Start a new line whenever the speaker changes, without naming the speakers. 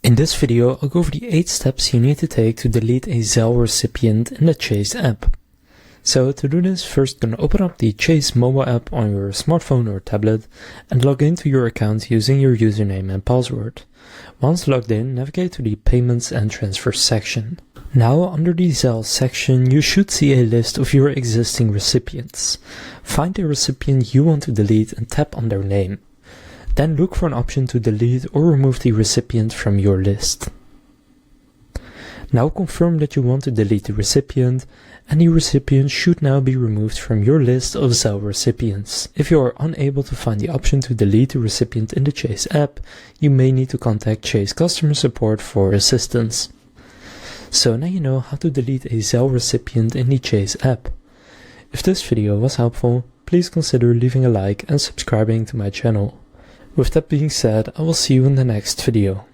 In this video, I'll go over the 8 steps you need to take to delete a Zelle recipient in the Chase app. So to do this, first gonna open up the Chase mobile app on your smartphone or tablet and log into your account using your username and password. Once logged in, navigate to the Payments and Transfers section. Now under the Zelle section, you should see a list of your existing recipients. Find the recipient you want to delete and tap on their name. Then look for an option to delete or remove the recipient from your list. Now confirm that you want to delete the recipient, and the recipient should now be removed from your list of Zelle recipients. If you are unable to find the option to delete the recipient in the Chase app, you may need to contact Chase customer support for assistance. So now you know how to delete a Zelle recipient in the Chase app. If this video was helpful, please consider leaving a like and subscribing to my channel. With that being said, I will see you in the next video.